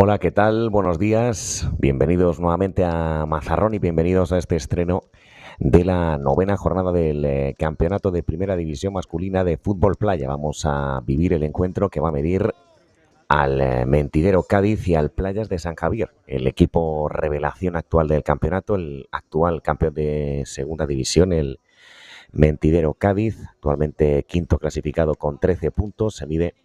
Hola, ¿qué tal? Buenos días. Bienvenidos nuevamente a Mazarrón y bienvenidos a este estreno de la novena jornada del Campeonato de Primera División Masculina de Fútbol Playa. Vamos a vivir el encuentro que va a medir al Mentidero Cádiz y al Playas de San Javier, el equipo revelación actual del campeonato, el actual campeón de Segunda División, el Mentidero Cádiz, actualmente quinto clasificado con 13 puntos, se mide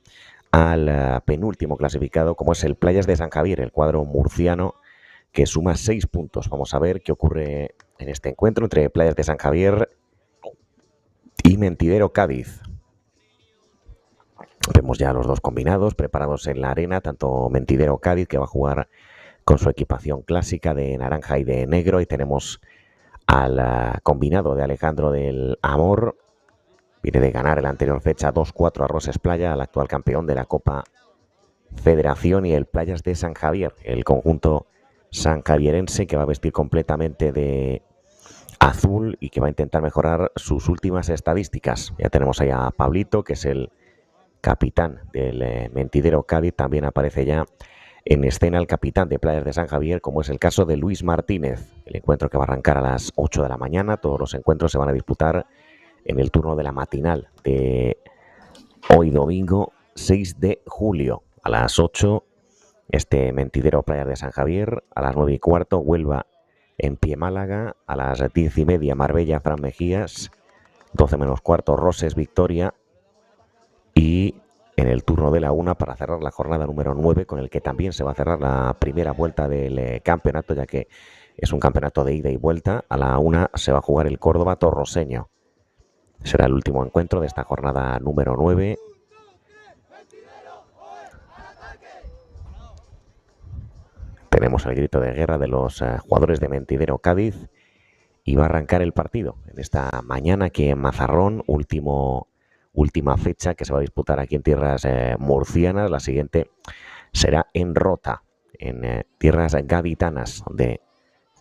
al penúltimo clasificado, como es el Playas de San Javier, el cuadro murciano, que suma 6 puntos. Vamos a ver qué ocurre en este encuentro entre Playas de San Javier y Mentidero Cádiz. Vemos ya a los dos combinados preparados en la arena, tanto Mentidero Cádiz, que va a jugar con su equipación clásica de naranja y de negro, y tenemos al combinado de Alejandro del Amor. Viene de ganar en la anterior fecha 2-4 a Roses Playa, al actual campeón de la Copa Federación, y el Playas de San Javier, el conjunto sanjavierense, que va a vestir completamente de azul y que va a intentar mejorar sus últimas estadísticas. Ya tenemos ahí a Pablito, que es el capitán del Mentidero Cádiz. También aparece ya en escena el capitán de Playas de San Javier, como es el caso de Luis Martínez. El encuentro que va a arrancar a las 8 de la mañana. Todos los encuentros se van a disputar en el turno de la matinal de hoy domingo 6 de julio. A las 8 este Mentidero Playas de San Javier, a las 9:15 Huelva en Pie Málaga, a las 10:30 Marbella Fran Mejías, 12:15 Roses Victoria, y en el turno de la 1 para cerrar la jornada número 9, con el que también se va a cerrar la primera vuelta del campeonato, ya que es un campeonato de ida y vuelta. A la 1 se va a jugar el Córdoba Torroseño. Será el último encuentro de esta jornada número 9. Tenemos el grito de guerra de los jugadores de Mentidero Cádiz, y va a arrancar el partido en esta mañana aquí en Mazarrón, última fecha que se va a disputar aquí en tierras murcianas. La siguiente será en Rota, en tierras gaditanas, donde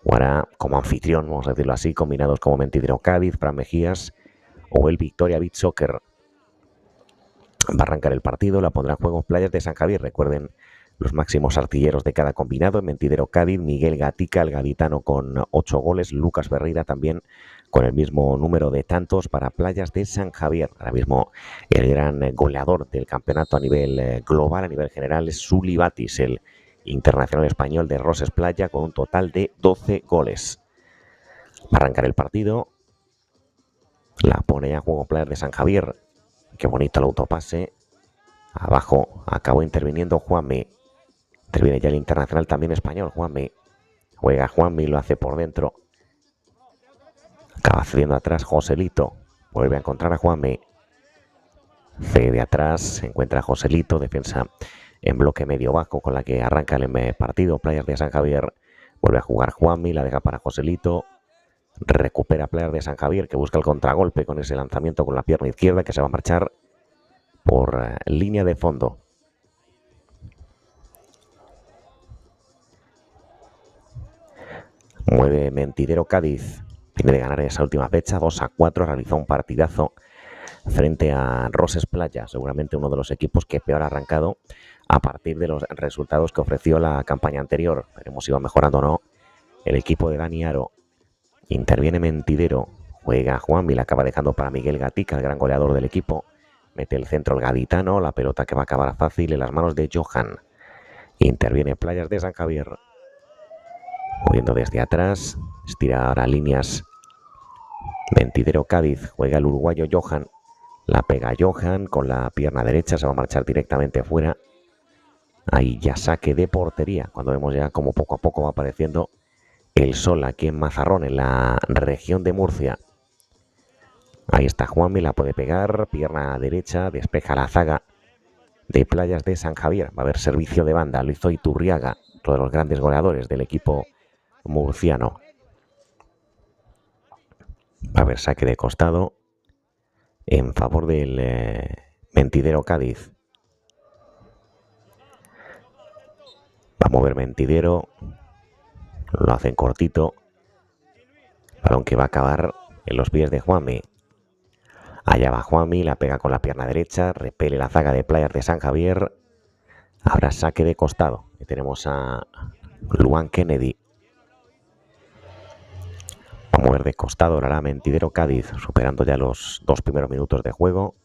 jugará como anfitrión, vamos a decirlo así, combinados como Mentidero Cádiz, Fran Mejías o el Victoria Beach Soccer. Va a arrancar el partido, la pondrá en juego Playas de San Javier. Recuerden los máximos artilleros de cada combinado: en Mentidero Cádiz, Miguel Gatica, el gaditano, con 8 goles, Lucas Ferreira también con el mismo número de tantos para Playas de San Javier. Ahora mismo el gran goleador del campeonato a nivel global, a nivel general, es Suli Batis, el internacional español de Roses Playa, con un total de 12 goles. Va a arrancar el partido, la pone ya en juego Playas de San Javier. Qué bonito el autopase. Abajo acabó interviniendo Juanmi. Interviene ya el internacional también español, Juanmi. Juega Juanmi, lo hace por dentro. Acaba cediendo atrás Joselito. Vuelve a encontrar a Juanmi. Cede atrás, se encuentra Joselito. Defensa en bloque medio bajo con la que arranca el partido Playas de San Javier. Vuelve a jugar Juanmi, la deja para Joselito. Recupera Playas de San Javier, que busca el contragolpe con ese lanzamiento con la pierna izquierda, que se va a marchar por línea de fondo. Mueve Mentidero Cádiz. Viene de ganar esa última fecha 2-4. Realizó un partidazo frente a Roses Playa, seguramente uno de los equipos que peor ha arrancado a partir de los resultados que ofreció la campaña anterior. Veremos si va mejorando o no el equipo de Dani Aro. Interviene Mentidero. Juega Juanmi, la acaba dejando para Miguel Gatica, el gran goleador del equipo. Mete el centro el gaditano, la pelota que va a acabar fácil en las manos de Johan. Interviene Playas de San Javier. Moviendo desde atrás, estira ahora líneas Mentidero Cádiz. Juega el uruguayo Johan. La pega Johan con la pierna derecha, se va a marchar directamente fuera. Ahí ya saque de portería, cuando vemos ya como poco a poco va apareciendo el sol aquí en Mazarrón, en la región de Murcia. Ahí está Juanmi, la puede pegar, pierna derecha, despeja la zaga de Playas de San Javier. Va a haber servicio de banda, lo hizo Iturriaga, otro de los grandes goleadores del equipo murciano. Va a haber saque de costado en favor del Mentidero Cádiz. Va a mover Mentidero, lo hacen cortito. Balón que va a acabar en los pies de Juanmi. Allá va Juanmi, la pega con la pierna derecha, repele la zaga de Playas de San Javier. Habrá saque de costado. Y tenemos a Luan Kennedy. Va a mover de costado, ahora Mentidero Cádiz, superando ya los 2 primeros minutos de juego.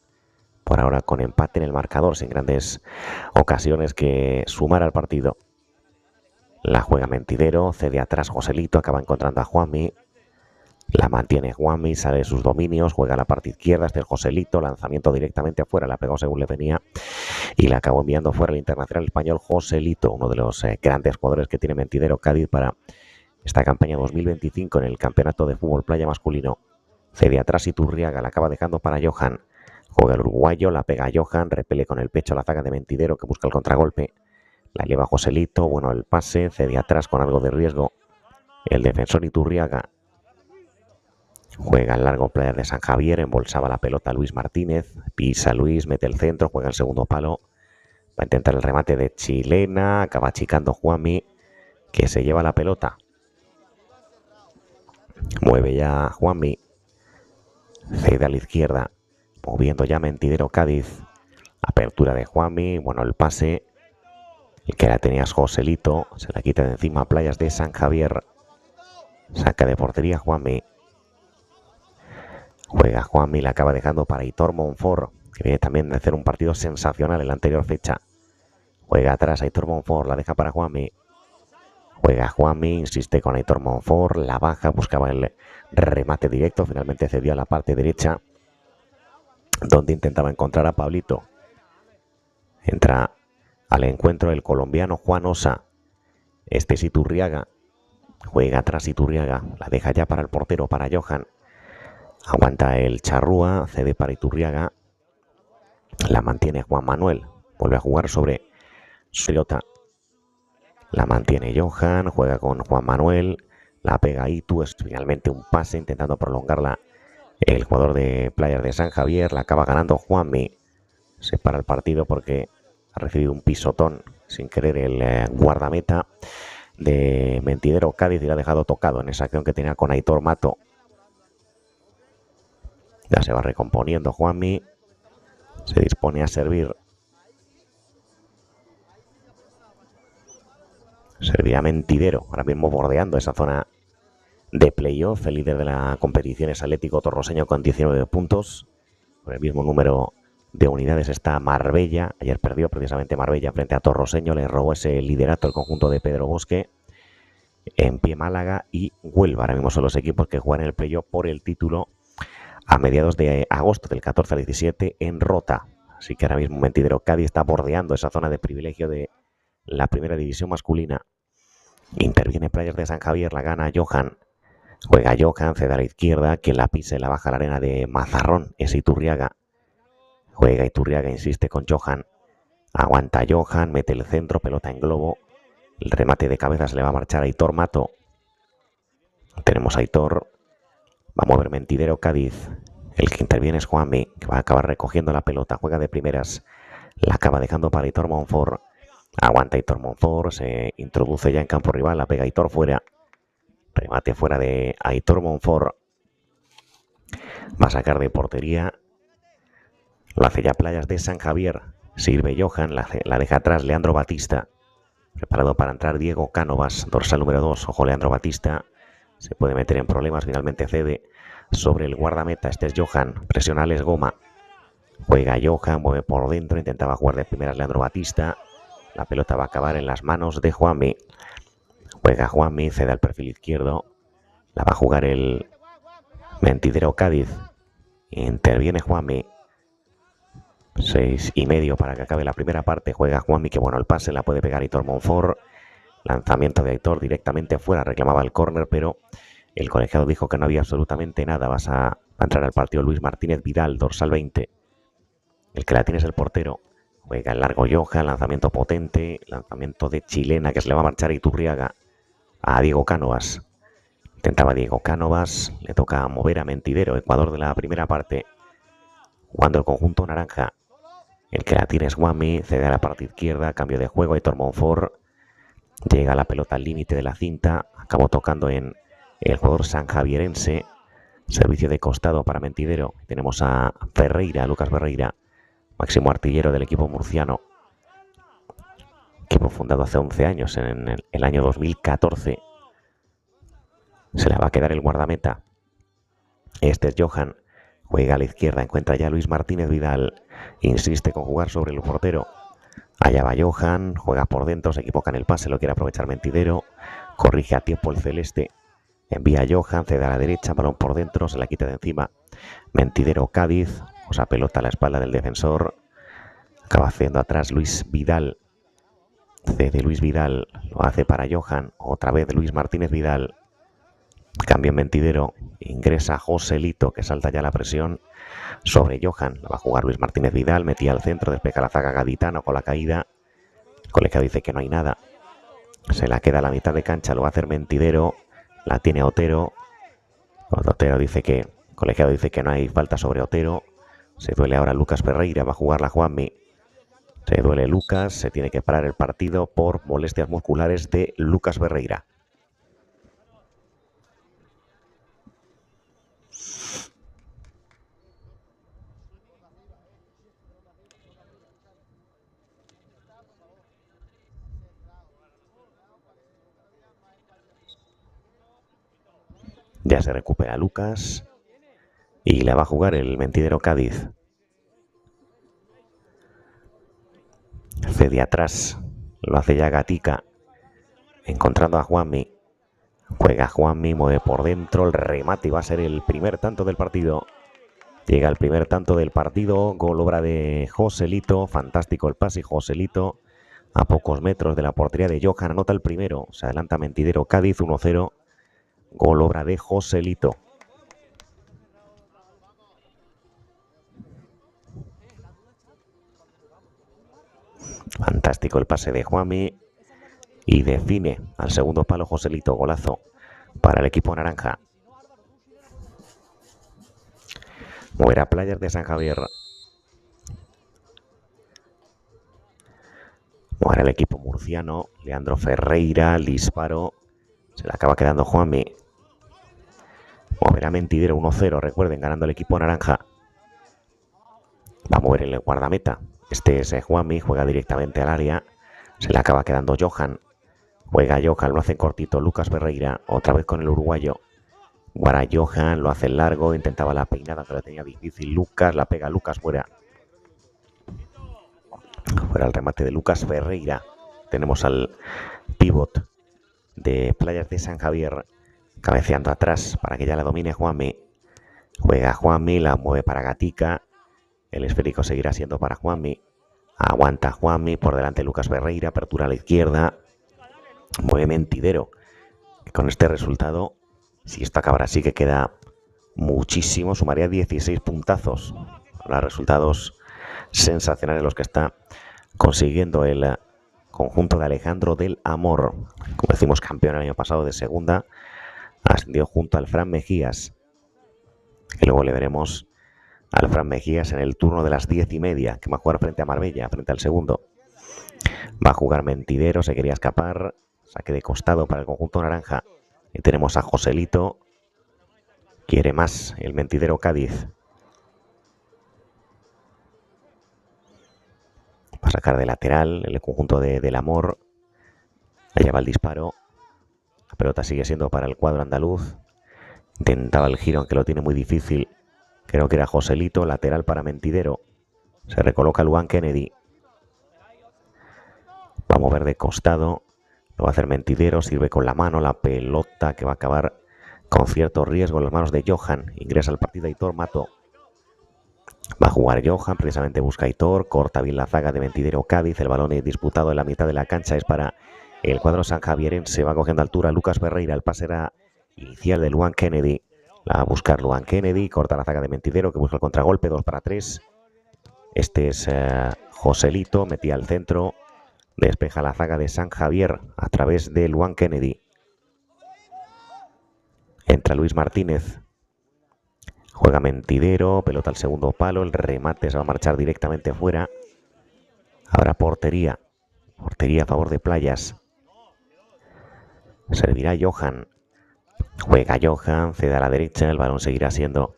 Por ahora con empate en el marcador, sin grandes ocasiones que sumar al partido. La juega Mentidero, cede atrás Joselito, acaba encontrando a Juanmi. La mantiene Juanmi, sale de sus dominios, juega a la parte izquierda, este es Joselito, lanzamiento directamente afuera, la pegó según le venía y la acabó enviando fuera el internacional español Joselito, uno de los grandes jugadores que tiene Mentidero Cádiz para esta campaña 2025 en el campeonato de fútbol playa masculino. Cede atrás Iturriaga, la acaba dejando para Johan. Juega el uruguayo, la pega a Johan, repele con el pecho la zaga de Mentidero que busca el contragolpe. La lleva Joselito, bueno el pase, cede atrás con algo de riesgo. El defensor Iturriaga. Juega el largo player de San Javier, embolsaba la pelota Luis Martínez, pisa Luis, mete el centro, juega el segundo palo. Va a intentar el remate de chilena, acaba achicando Juanmi, que se lleva la pelota. Mueve ya Juanmi, cede a la izquierda, moviendo ya Mentidero Cádiz. Apertura de Juanmi, bueno el pase, el que la tenía es Joselito, se la quita de encima Playas de San Javier. Saca de portería Juanmi. Juega Juanmi, la acaba dejando para Aitor Monfort, que viene también de hacer un partido sensacional en la anterior fecha. Juega atrás Aitor Monfort, la deja para Juanmi. Juega Juanmi, insiste con Aitor Monfort, la baja, buscaba el remate directo, finalmente cedió a la parte derecha, donde intentaba encontrar a Pablito. Entra al encuentro el colombiano Juan Osa. Este es Iturriaga. Juega atrás Iturriaga, la deja ya para el portero, para Johan. Aguanta el Charrúa, cede para Iturriaga. La mantiene Juan Manuel. Vuelve a jugar sobre su pelota. La mantiene Johan, juega con Juan Manuel. La pega Itu, es finalmente un pase intentando prolongarla. El jugador de Playas de San Javier, la acaba ganando Juanmi. Se para el partido porque ha recibido un pisotón sin querer el guardameta de Mentidero Cádiz y la ha dejado tocado en esa acción que tenía con Aitor Mato. Ya se va recomponiendo Juanmi. Se dispone a servir. Servirá Mentidero, ahora mismo bordeando esa zona de playoff. El líder de la competición es Atlético Torroseño con 19 puntos. Con el mismo número de unidades está Marbella. Ayer perdió precisamente Marbella frente a Torroseño. Le robó ese liderato el conjunto de Pedro Bosque. En pie Málaga y Huelva. Ahora mismo son los equipos que juegan en el playoff por el título a mediados de agosto, del 14 al 17 en Rota. Así que ahora mismo Mentidero Cádiz está bordeando esa zona de privilegio de la primera división masculina. Interviene Playas de San Javier, la gana Johan. Juega Johan, cede a la izquierda, quien la pisa y la baja a la arena de Mazarrón es Iturriaga. Juega Iturriaga, insiste con Johan. Aguanta Johan, mete el centro, pelota en globo. El remate de cabeza se le va a marchar a Aitor Mato. Tenemos a Aitor. Va a mover Mentidero Cádiz. El que interviene es Juanmi, que va a acabar recogiendo la pelota. Juega de primeras. La acaba dejando para Aitor Monfort. Aguanta Aitor Monfort. Se introduce ya en campo rival. La pega Aitor fuera. Remate fuera de Aitor Monfort. Va a sacar de portería. Lo hace ya Playas de San Javier. Sirve Johan. La deja atrás Leandro Batista. Preparado para entrar Diego Cánovas. Dorsal número 2. Ojo Leandro Batista. Se puede meter en problemas, finalmente cede sobre el guardameta. Este es Johan, presiona Les Goma. Juega Johan, mueve por dentro, intentaba jugar de primeras Leandro Batista. La pelota va a acabar en las manos de Juanmi. Juega Juanmi, cede al perfil izquierdo. La va a jugar el Mentidero Cádiz. Interviene Juanmi. 6,5 para que acabe la primera parte. Juega Juanmi, que bueno, el pase la puede pegar Aitor Monfort. Lanzamiento de Aitor directamente fuera, reclamaba el córner, pero el colegiado dijo que no había absolutamente nada. Va a entrar al partido Luis Martínez Vidal, dorsal 20. El que la tiene es el portero. Juega el largo Johan, lanzamiento potente, lanzamiento de chilena que se le va a marchar a Iturriaga a Diego Cánovas. Intentaba Diego Cánovas, le toca mover a Mentidero, Ecuador de la primera parte, jugando el conjunto naranja. El que la tiene es Juanmi, cede a la parte izquierda, cambio de juego, Aitor Monfort. Llega la pelota al límite de la cinta. Acabó tocando en el jugador sanjavierense. Servicio de costado para Mentidero. Tenemos a Ferreira, Lucas Ferreira, máximo artillero del equipo murciano. Equipo fundado hace 11 años, en el año 2014. Se la va a quedar el guardameta. Este es Johan. Juega a la izquierda. Encuentra ya Luis Martínez Vidal. Insiste con jugar sobre el portero. Allá va Johan, juega por dentro, se equivoca en el pase, lo quiere aprovechar Mentidero, corrige a tiempo el celeste, envía a Johan, cede a la derecha, balón por dentro, se la quita de encima. Mentidero Cádiz, pelota a la espalda del defensor, Acaba haciendo atrás Luis Vidal. Cede Luis Vidal. Lo hace para Johan. Otra vez Luis Martínez Vidal. Cambio en Mentidero. Ingresa Joselito, que salta ya la presión sobre Johan. La va a jugar Luis Martínez Vidal. Metía al centro. Despeja la zaga gaditano con la caída. El colegiado dice que no hay nada. Se la queda a la mitad de cancha. Lo va a hacer Mentidero. La tiene Otero. Otero dice que... El colegiado dice que no hay falta sobre Otero. Se duele ahora Lucas Ferreira. Va a jugar la Juanmi. Se duele Lucas. Se tiene que parar el partido por molestias musculares de Lucas Ferreira. Ya se recupera Lucas. Y la va a jugar el Mentidero Cádiz. Cede atrás. Lo hace ya Gatica. Encontrando a Juanmi. Juega Juanmi, mueve por dentro. El remate y va a ser el primer tanto del partido. Llega el primer tanto del partido. Gol obra de Joselito. Fantástico el pase. Joselito a pocos metros de la portería de Johan. Anota el primero. Se adelanta Mentidero Cádiz 1-0. Gol obra de Joselito. Fantástico el pase de Juanmi. Y define al segundo palo Joselito. Golazo para el equipo naranja. Moverá Playas de San Javier. Moverá el equipo murciano. Leandro Ferreira. El disparo. Se le acaba quedando Juanmi. Moverá Mentidero 1-0. Recuerden, ganando el equipo naranja. Va a mover el guardameta. Este es Juanmi. Juega directamente al área. Se le acaba quedando Johan. Juega Johan. Lo hace cortito Lucas Ferreira. Otra vez con el uruguayo. Para Johan. Lo hace largo. Intentaba la peinada, pero la tenía difícil Lucas. La pega Lucas fuera. Fuera el remate de Lucas Ferreira. Tenemos al pívot de Playas de San Javier cabeceando atrás para que ya la domine Juanmi. Juega Juanmi, la mueve para Gatica. El esférico seguirá siendo para Juanmi. Aguanta Juanmi, por delante Lucas Ferreira, apertura a la izquierda. Mueve Mentidero. Con este resultado, si esto acabara así, que queda muchísimo, sumaría 16 puntazos. Los resultados sensacionales los que está consiguiendo el conjunto de Alejandro del Amor. Como decimos, campeón el año pasado de segunda. Ascendió junto al Fran Mejías. Y luego le veremos al Fran Mejías en el turno de las 10:30, que va a jugar frente a Marbella, frente al segundo. Va a jugar Mentidero, se quería escapar. Saque de costado para el conjunto naranja. Y tenemos a Joselito. Quiere más el Mentidero Cádiz. Va a sacar de lateral el conjunto del Amor. Allá va el disparo. La pelota sigue siendo para el cuadro andaluz. Intentaba el giro, aunque lo tiene muy difícil. Creo que era Joselito. Lateral para Mentidero. Se recoloca Luan Kennedy. Va a mover de costado. Lo va a hacer Mentidero. Sirve con la mano. La pelota que va a acabar con cierto riesgo en las manos de Johan. Ingresa al partido Aitor Mato. Va a jugar Johan. Precisamente busca Aitor. Corta bien la zaga de Mentidero Cádiz. El balón disputado en la mitad de la cancha es para el cuadro sanjavierense. Va cogiendo altura Lucas Ferreira. El pase era inicial de Luan Kennedy. La va a buscar Luan Kennedy. Corta la zaga de Mentidero, que busca el contragolpe. 2-3. Este es Joselito. Metía al centro. Despeja la zaga de San Javier a través de Luan Kennedy. Entra Luis Martínez. Juega Mentidero. Pelota al segundo palo. El remate se va a marchar directamente fuera. Habrá portería. Portería a favor de Playas. Servirá Johan. Juega Johan. Cede a la derecha. El balón seguirá siendo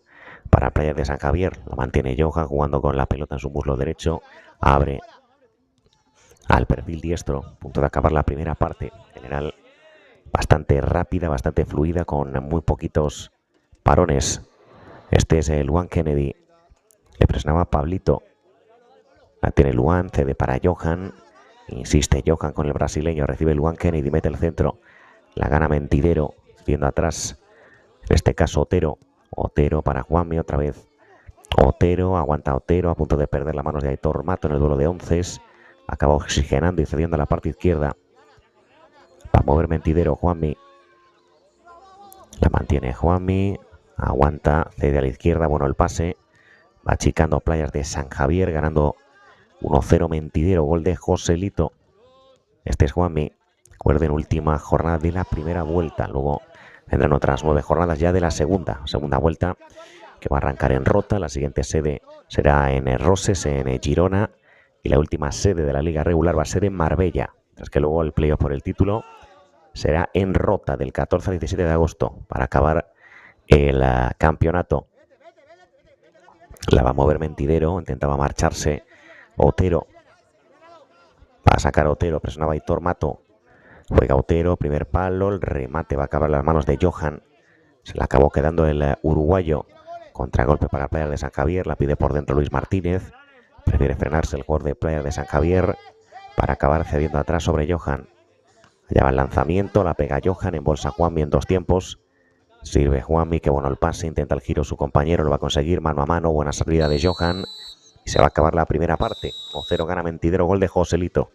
para Playas de San Javier. Lo mantiene Johan jugando con la pelota en su muslo derecho. Abre al perfil diestro. Punto de acabar la primera parte. General bastante rápida, bastante fluida, con muy poquitos parones. Este es el Luan Kennedy. Le presionaba Pablito. La tiene Luan. Cede para Johan. Insiste Johan con el brasileño. Recibe Luan Kennedy. Mete el centro. La gana Mentidero. Viendo atrás. En este caso Otero. Otero para Juanmi otra vez. Otero, aguanta Otero, a punto de perder las manos de Aitor Mato en el duelo de onces. Acaba oxigenando y cediendo a la parte izquierda. Va a mover Mentidero, Juanmi. La mantiene Juanmi. Aguanta, cede a la izquierda. Bueno, el pase. Va achicando Playas de San Javier, ganando 1-0 Mentidero. Gol de Joselito. Este es Juanmi. Recuerden, última jornada de la primera vuelta. Luego vendrán otras 9 jornadas ya de la segunda vuelta, que va a arrancar en Rota. La siguiente sede será en Roses, en Girona. Y la última sede de la liga regular va a ser en Marbella. Es que luego el playoff por el título será en Rota del 14 al 17 de agosto para acabar el campeonato. La va a mover Mentidero, intentaba marcharse Otero. Va a sacar Otero, presionaba Aitor Mato. Juega Otero, primer palo, el remate va a acabar en las manos de Johan. Se le acabó quedando el uruguayo. Contragolpe para Playas de San Javier, la pide por dentro Luis Martínez. Prefiere frenarse el jugador de Playas de San Javier para acabar cediendo atrás sobre Johan. Allá va el lanzamiento, la pega Johan, en bolsa Juanmi en 2 tiempos. Sirve Juanmi, que bueno el pase, intenta el giro su compañero, lo va a conseguir mano a mano, buena salida de Johan. Y se va a acabar la primera parte. 1-0 gana Mentidero, gol de Joselito.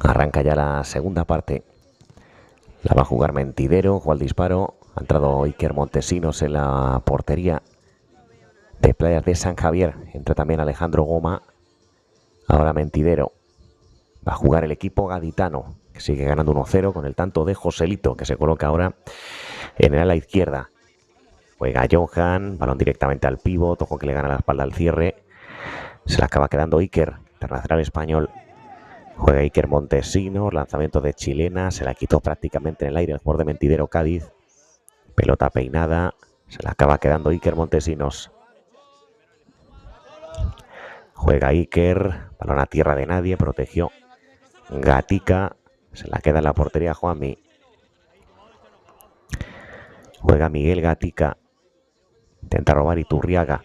Arranca ya la segunda parte. La va a jugar Mentidero, juega el disparo. Ha entrado Iker Montesinos en la portería de Playas de San Javier. Entra también Alejandro Goma. Ahora Mentidero. Va a jugar el equipo gaditano, que sigue ganando 1-0 con el tanto de Joselito, que se coloca ahora en el ala izquierda. Juega Johan, balón directamente al pívot, ojo que le gana la espalda al cierre. Se le acaba quedando Iker, internacional español. Juega Iker Montesinos, lanzamiento de chilena, se la quitó prácticamente en el aire el jugador de Mentidero Cádiz. Pelota peinada. Se la acaba quedando Iker Montesinos. Juega Iker. Balón a tierra de nadie. Protegió Gatica. Se la queda en la portería Juanmi. Juega Miguel Gatica. Intenta robar Iturriaga.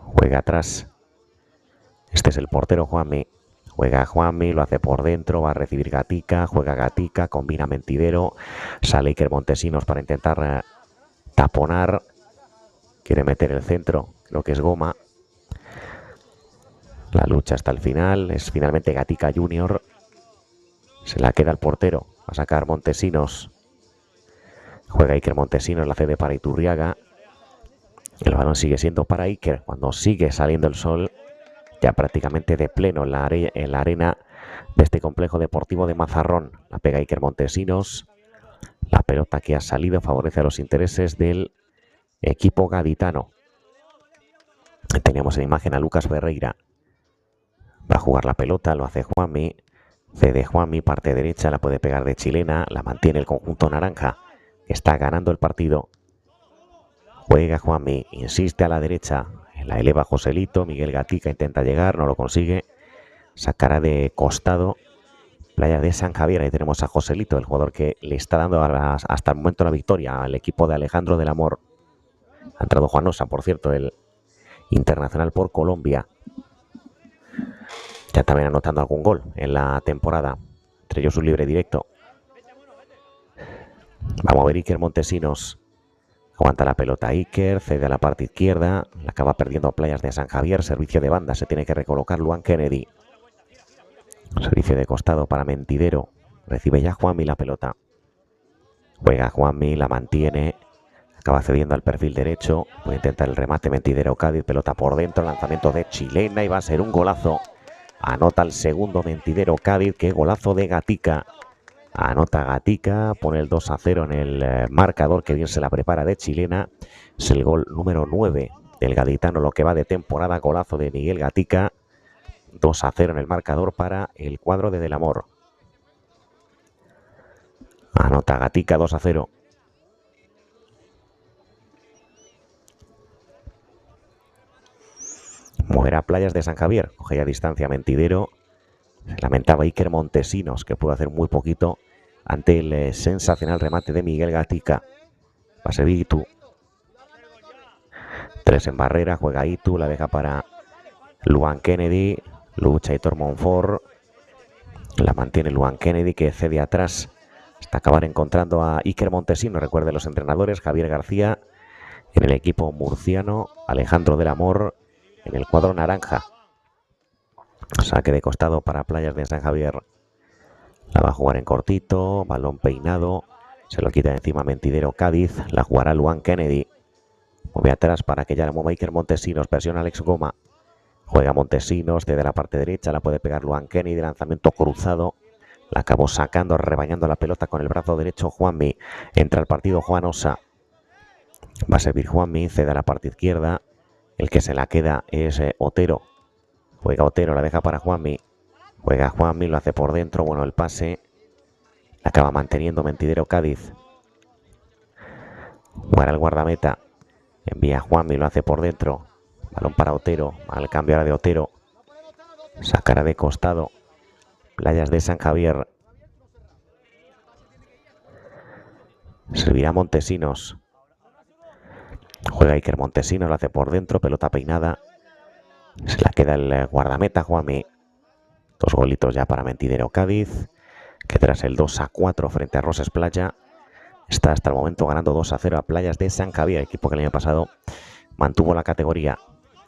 Juega atrás. Este es el portero Juanmi. Juega Juanmi, lo hace por dentro, va a recibir Gatica, juega Gatica, combina Mentidero, sale Iker Montesinos para intentar taponar, quiere meter el centro, creo que es Goma. La lucha hasta el final, es finalmente Gatica Junior, se la queda el portero, va a sacar Montesinos, juega Iker Montesinos, la cede para Iturriaga, el balón sigue siendo para Iker, cuando sigue saliendo el sol, ya prácticamente de pleno en la arena de este complejo deportivo de Mazarrón. La pega Iker Montesinos. La pelota que ha salido favorece a los intereses del equipo gaditano. Teníamos en imagen a Lucas Ferreira. Va a jugar la pelota, lo hace Juanmi. Cede Juanmi, parte derecha, la puede pegar de chilena. La mantiene el conjunto naranja. Está ganando el partido. Juega Juanmi, insiste a la derecha. La eleva Joselito, Miguel Gatica intenta llegar, no lo consigue. Sacará de costado. Playa de San Javier, ahí tenemos a Joselito, el jugador que le está dando hasta el momento la victoria al equipo de Alejandro del Amor. Ha entrado Juan Osa, por cierto, el internacional por Colombia. Ya también anotando algún gol en la temporada. Entre ellos un libre directo. Vamos a ver Iker Montesinos. Aguanta la pelota Iker, cede a la parte izquierda, la acaba perdiendo a Playas de San Javier, servicio de banda, se tiene que recolocar Luan Kennedy. Servicio de costado para Mentidero, recibe ya Juanmi la pelota. Juega Juanmi, la mantiene, acaba cediendo al perfil derecho, puede intentar el remate Mentidero Cádiz, pelota por dentro, lanzamiento de chilena y va a ser un golazo. Anota el segundo Mentidero Cádiz, qué golazo de Gatica. Anota Gatica, pone el 2-0 en el marcador, que bien se la prepara de chilena. Es el gol número 9 del gaditano, lo que va de temporada. Golazo de Miguel Gatica. 2-0 en el marcador para el cuadro de Del Amor. Anota Gatica, 2-0. Moverá Playas de San Javier. Coge ya distancia Mentidero. Se lamentaba Iker Montesinos, que pudo hacer muy poquito ante el sensacional remate de Miguel Gatica. Pase Itu. 3 en barrera, juega Itu, la deja para Luan Kennedy. Lucha Hitor Monfort. La mantiene Luan Kennedy, que cede atrás hasta acabar encontrando a Iker Montesinos. Recuerde los entrenadores, Javier García en el equipo murciano, Alejandro del Amor en el cuadro naranja. Saque de costado para Playas de San Javier. La va a jugar en cortito, balón peinado, se lo quita de encima Mentidero Cádiz, la jugará Luan Kennedy. Mueve atrás para que ya la mueva Iker Montesinos, presiona Alex Goma. Juega Montesinos, desde la parte derecha, la puede pegar Luan Kennedy, lanzamiento cruzado. La acabó sacando, rebañando la pelota con el brazo derecho Juanmi. Entra al partido Juan Osa. Va a servir Juanmi, cede a la parte izquierda. El que se la queda es Otero. Juega Otero, la deja para Juanmi. Juega Juanmi, lo hace por dentro. Bueno, el pase. La acaba manteniendo Mentidero Cádiz. Jugará el guardameta. Envía a Juanmi, lo hace por dentro. Balón para Otero. Al cambio ahora de Otero. Sacará de costado. Playas de San Javier. Servirá Montesinos. Juega Iker Montesinos, lo hace por dentro. Pelota peinada. Se la queda el guardameta Juanmi. 2 golitos ya para Mentidero Cádiz, que tras el 2-4 frente a Roses Playa está hasta el momento ganando 2-0 a Playas de San Javier, equipo que el año pasado mantuvo la categoría.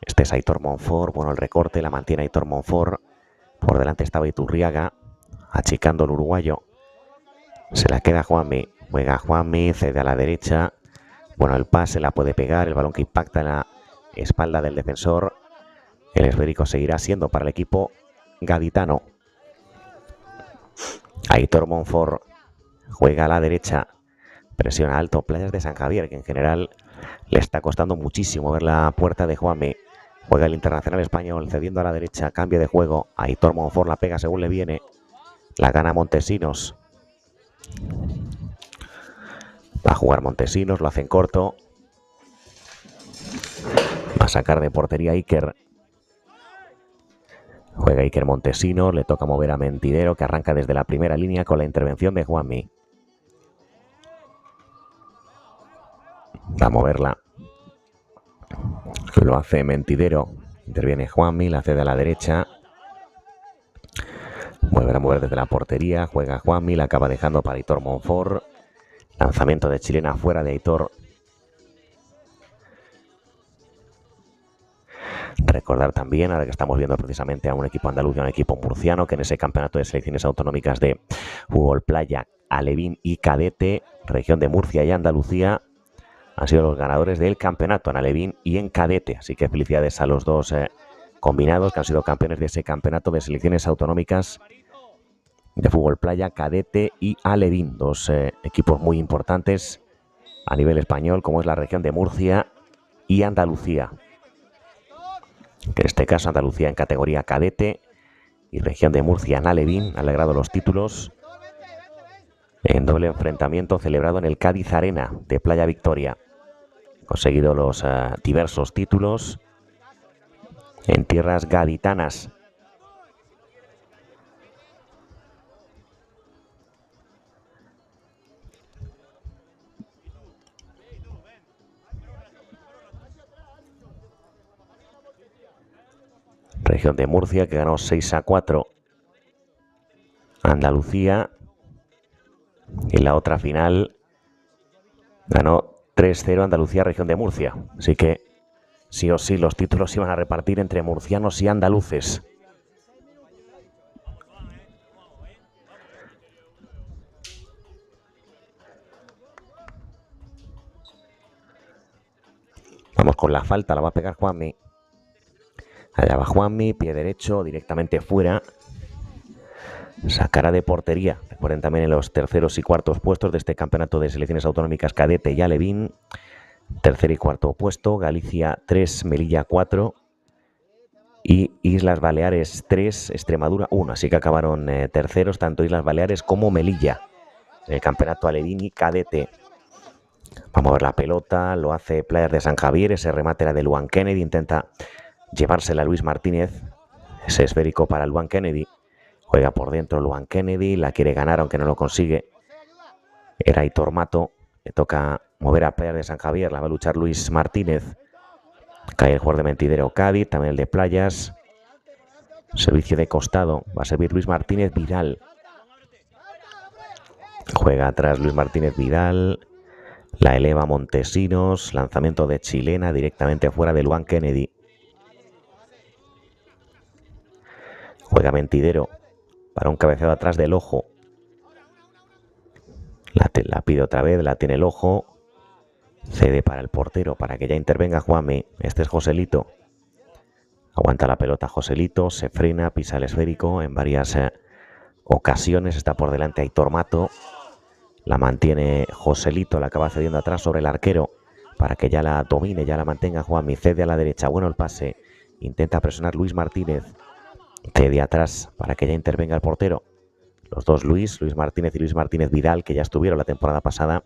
Este es Hitor Monfort, bueno, el recorte la mantiene Hitor Monfort. Por delante estaba Iturriaga, achicando el uruguayo. Se la queda Juanmi, juega Juanmi, cede a la derecha. Bueno, el pase la puede pegar, el balón que impacta en la espalda del defensor. El esférico seguirá siendo para el equipo gaditano. Hitor Monfort juega a la derecha, presiona alto Playas de San Javier, que en general le está costando muchísimo ver la puerta de Juanmi. Juega el internacional español cediendo a la derecha, cambio de juego. Hitor Monfort la pega según le viene, la gana Montesinos. Va a jugar Montesinos, lo hace en corto. Va a sacar de portería Iker. Juega Iker Montesinos, le toca mover a Mentidero, que arranca desde la primera línea con la intervención de Juanmi. Va a moverla. Lo hace Mentidero. Interviene Juanmi, la cede a la derecha. Vuelve a mover desde la portería. Juega Juanmi, la acaba dejando para Aitor Monfort. Lanzamiento de chilena fuera de Aitor. Recordar también, ahora que estamos viendo precisamente a un equipo andaluz y a un equipo murciano, que en ese campeonato de selecciones autonómicas de fútbol playa, alevín y cadete, región de Murcia y Andalucía, han sido los ganadores del campeonato en alevín y en cadete. Así que felicidades a los dos combinados que han sido campeones de ese campeonato de selecciones autonómicas de fútbol playa, cadete y alevín. Dos equipos muy importantes a nivel español, como es la región de Murcia y Andalucía. Que en este caso Andalucía en categoría cadete y región de Murcia en alevín han logrado los títulos en doble enfrentamiento celebrado en el Cádiz Arena de Playa Victoria. Conseguido los diversos títulos en tierras gaditanas. Región de Murcia, que ganó 6-4 Andalucía, y la otra final ganó 3-0 Andalucía, región de Murcia. Así que sí o sí los títulos se iban a repartir entre murcianos y andaluces. Vamos con la falta, la va a pegar Juanmi. Allá va Juanmi, pie derecho, directamente fuera. Sacará de portería. Recuerden también en los terceros y cuartos puestos de este campeonato de selecciones autonómicas cadete y alevín. Tercer y cuarto puesto, Galicia 3, Melilla 4 y Islas Baleares 3, Extremadura 1. Así que acabaron terceros tanto Islas Baleares como Melilla en el campeonato alevín y cadete. Vamos a ver la pelota, lo hace Playas de San Javier, ese remate era de Luan Kennedy, intenta llevársela a Luis Martínez, ese esférico para Luan Kennedy. Juega por dentro Luan Kennedy, la quiere ganar aunque no lo consigue. Era Aitor Mato, le toca mover a Playas de San Javier, la va a luchar Luis Martínez. Cae el jugador de Mentidero Cádiz, también el de Playas. Servicio de costado, va a servir Luis Martínez Vidal. Juega atrás Luis Martínez Vidal, la eleva Montesinos, lanzamiento de chilena directamente fuera de Luan Kennedy. Juega Mentidero para un cabeceo atrás del Ojo. La pide otra vez, la tiene el Ojo. Cede para el portero para que ya intervenga Juanmi. Este es Joselito. Aguanta la pelota Joselito, se frena, pisa el esférico en varias ocasiones. Está por delante Aitor Mato. La mantiene Joselito, la acaba cediendo atrás sobre el arquero para que ya la domine, ya la mantenga Juanmi. Cede a la derecha, bueno el pase. Intenta presionar Luis Martínez. Cede atrás para que ya intervenga el portero. Los dos Luis Martínez y Luis Martínez Vidal, que ya estuvieron la temporada pasada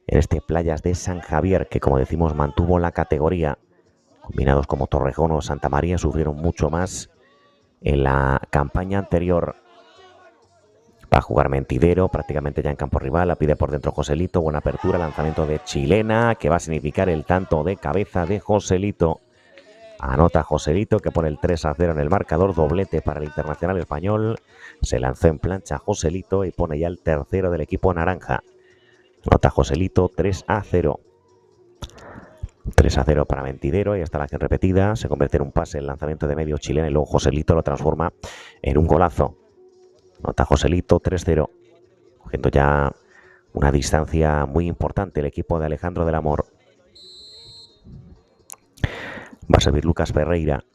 en este Playas de San Javier, que como decimos mantuvo la categoría. Combinados como Torrejón o Santa María sufrieron mucho más en la campaña anterior. Va a jugar Mentidero, prácticamente ya en campo rival, la pide por dentro Joselito, buena apertura, lanzamiento de chilena, que va a significar el tanto de cabeza de Joselito. Anota Joselito, que pone el 3-0 en el marcador, doblete para el internacional español. Se lanzó en plancha Joselito y pone ya el tercero del equipo naranja. Anota Joselito, 3-0. 3-0 para Mentidero, y está la acción repetida. Se convierte en un pase, el lanzamiento de medio chileno, y luego Joselito lo transforma en un golazo. Anota Joselito, 3-0. Cogiendo ya una distancia muy importante el equipo de Alejandro del Amor. Va a servir Lucas Ferreira.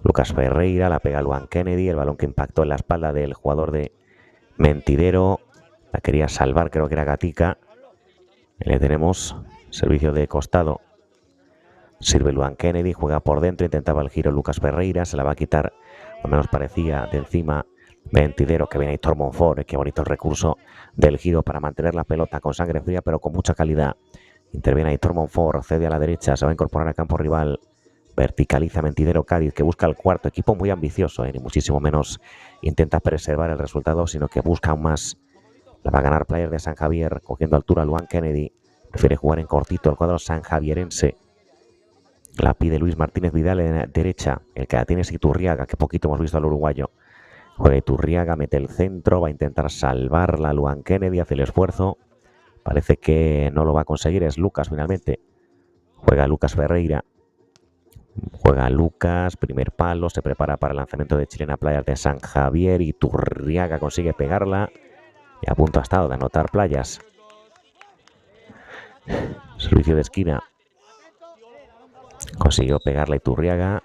Lucas Ferreira la pega a Luan Kennedy. El balón que impactó en la espalda del jugador de Mentidero. La quería salvar, creo que era Gatica. Le tenemos servicio de costado. Sirve Luan Kennedy, juega por dentro, intentaba el giro Lucas Ferreira. Se la va a quitar, o menos parecía, de encima Mentidero que viene Aitor Monfort. Qué bonito el recurso del giro para mantener la pelota con sangre fría pero con mucha calidad. Interviene Aitor Monfort, cede a la derecha, se va a incorporar al campo rival. Verticaliza Mentidero Cádiz, que busca el cuarto. Equipo muy ambicioso, ni muchísimo menos intenta preservar el resultado, sino que busca aún más. La va a ganar Players de San Javier, cogiendo altura Luan Kennedy. Prefiere jugar en cortito el cuadro sanjavierense. La pide Luis Martínez Vidal en derecha. El que la tiene es Iturriaga, que poquito hemos visto al uruguayo. Juega Iturriaga, mete el centro, va a intentar salvarla Luan Kennedy, hace el esfuerzo. Parece que no lo va a conseguir, es Lucas finalmente. Juega Lucas Ferreira. Juega Lucas, primer palo, se prepara para el lanzamiento de Chilena Playas de San Javier. Iturriaga consigue pegarla. Y a punto ha estado de anotar Playas. Servicio de esquina. Consiguió pegarla Iturriaga.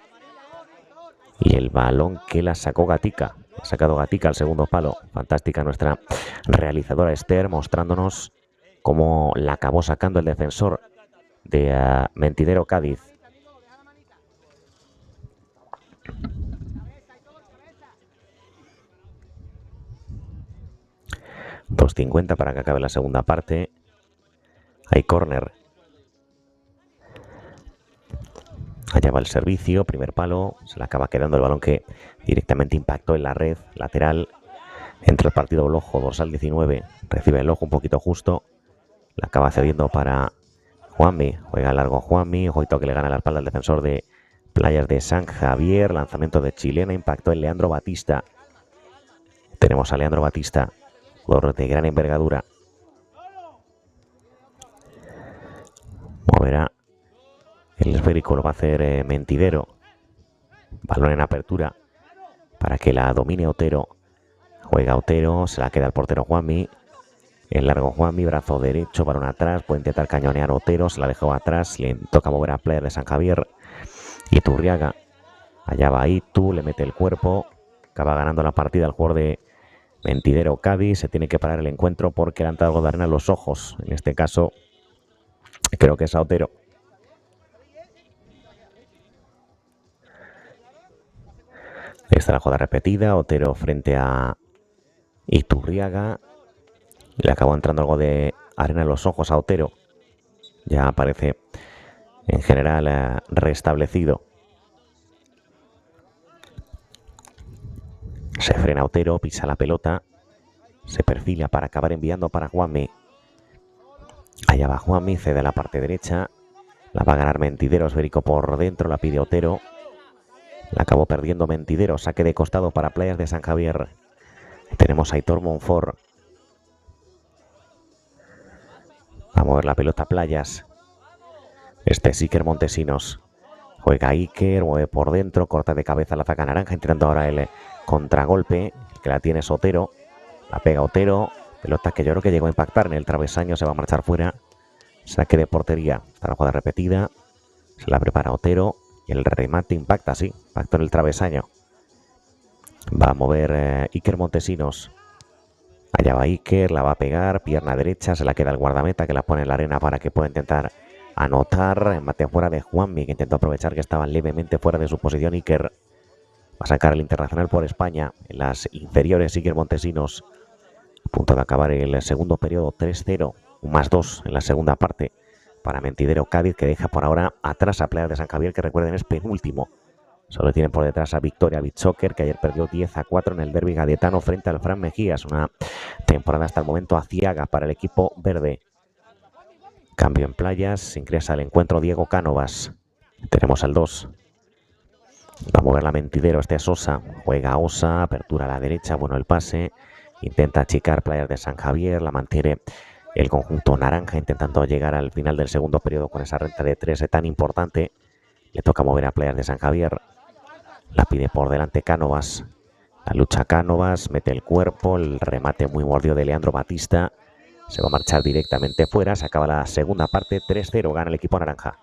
Y el balón que la sacó Gatica. Ha sacado Gatica al segundo palo. Fantástica nuestra realizadora Esther, mostrándonos cómo la acabó sacando el defensor de Mentidero Cádiz. $2.50 para que acabe la segunda parte. Hay córner. Allá va el servicio, primer palo. Se le acaba quedando el balón que directamente impactó en la red lateral. Entra el partido el ojo, dorsal 19. Recibe el ojo un poquito justo. La acaba cediendo para Juanmi. Juega largo Juanmi. Ojito que le gana la espalda al defensor de Playas de San Javier. Lanzamiento de Chilena. Impactó en Leandro Batista. Tenemos a Leandro Batista, jugador de gran envergadura. Moverá el esférico, lo va a hacer Mentidero. Balón en apertura para que la domine Otero. Juega Otero, se la queda el portero Juanmi. El largo Juanmi, brazo derecho, balón atrás. Puede intentar cañonear Otero, se la dejó atrás. Le toca mover a Players de San Javier. Iturriaga. Allá va Itu, le mete el cuerpo. Acaba ganando la partida el jugador de Mentidero Cádiz. Se tiene que parar el encuentro porque le han dado algo de arena en los ojos. En este caso, creo que es a Otero. Esta es la jugada repetida. Otero frente a Iturriaga. Le acabó entrando algo de arena en los ojos a Otero. Ya parece en general restablecido. Se frena Otero, pisa la pelota. Se perfila para acabar enviando para Juanmi. Allá va Juanmi, cede a la parte derecha. La va a ganar Mentidero, esférico por dentro, la pide Otero. La acabó perdiendo Mentidero, saque de costado para Playas de San Javier. Tenemos a Aitor Monfort. Va a mover la pelota Playas. Este es Iker Montesinos. Juega Iker, mueve por dentro, corta de cabeza la zaga naranja, intentando ahora el contragolpe, que la tiene Otero. La pega Otero. Pelota que yo creo que llegó a impactar en el travesaño, se va a marchar fuera. Saque de portería. Está la jugada repetida. Se la prepara Otero. Y el remate impacta, sí. Impactó en el travesaño. Va a mover Iker Montesinos. Allá va Iker, la va a pegar. Pierna derecha, se la queda el guardameta que la pone en la arena para que pueda intentar anotar. Remate fuera de Juanmi, que intentó aprovechar que estaba levemente fuera de su posición Iker. Va a sacar el internacional por España. En las inferiores Iker Montesinos. A punto de acabar el segundo periodo, 3-0. Un +2 en la segunda parte para Mentidero Cádiz, que deja por ahora atrás a Playas de San Javier, que recuerden es penúltimo. Solo tienen por detrás a Victoria Beachsoccer, que ayer perdió 10-4 en el derbi gaditano frente al Fran Mejías. Una temporada hasta el momento aciaga para el equipo verde. Cambio en Playas, ingresa al encuentro Diego Cánovas. Tenemos al 2. Va a mover la Mentidero, este es Osa. Juega Osa, apertura a la derecha, bueno el pase. Intenta achicar Playas de San Javier, la mantiene el conjunto naranja, intentando llegar al final del segundo periodo con esa renta de 3 tan importante. Le toca mover a Playas de San Javier. La pide por delante Cánovas. La lucha Cánovas, mete el cuerpo, el remate muy mordido de Leandro Batista. Se va a marchar directamente fuera, se acaba la segunda parte, 3-0, gana el equipo naranja.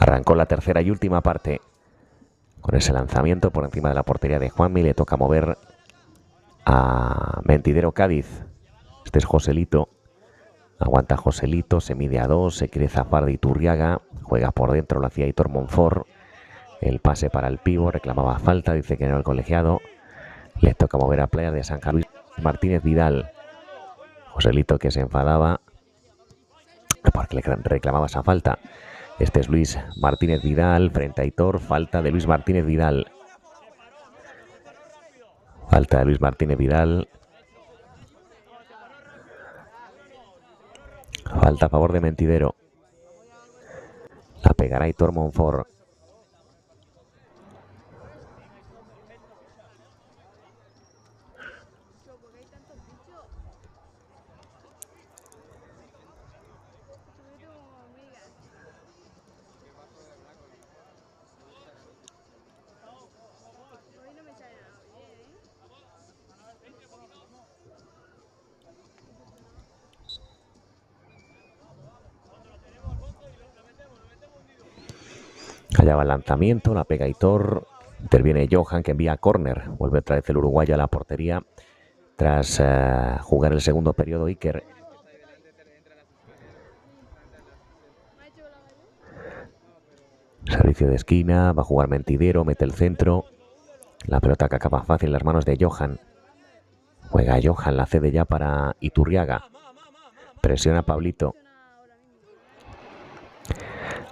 Arrancó la tercera y última parte. Con ese lanzamiento por encima de la portería de Juanmi, le toca mover a Mentidero Cádiz. Este es Joselito. Aguanta Joselito, se mide a 2, se quiere zafar de Iturriaga. Juega por dentro, lo hacía Hitor Monfort. El pase para el pivo, reclamaba falta, dice que no el colegiado. Le toca mover a playa de San Carlos Martínez Vidal. Joselito que se enfadaba porque le reclamaba esa falta. Este es Luis Martínez Vidal frente a Hitor. Falta de Luis Martínez Vidal. Falta de Luis Martínez Vidal. Falta a favor de Mentidero. La pegará Hitor Monfort. Allá va el lanzamiento, la pega Hitor. Interviene Johan que envía a córner. Vuelve otra vez el uruguayo a la portería tras jugar el segundo periodo Iker. Servicio de esquina, va a jugar Mentidero, mete el centro. La pelota que acaba fácil en las manos de Johan. Juega Johan, la cede ya para Iturriaga. Presiona Pablito.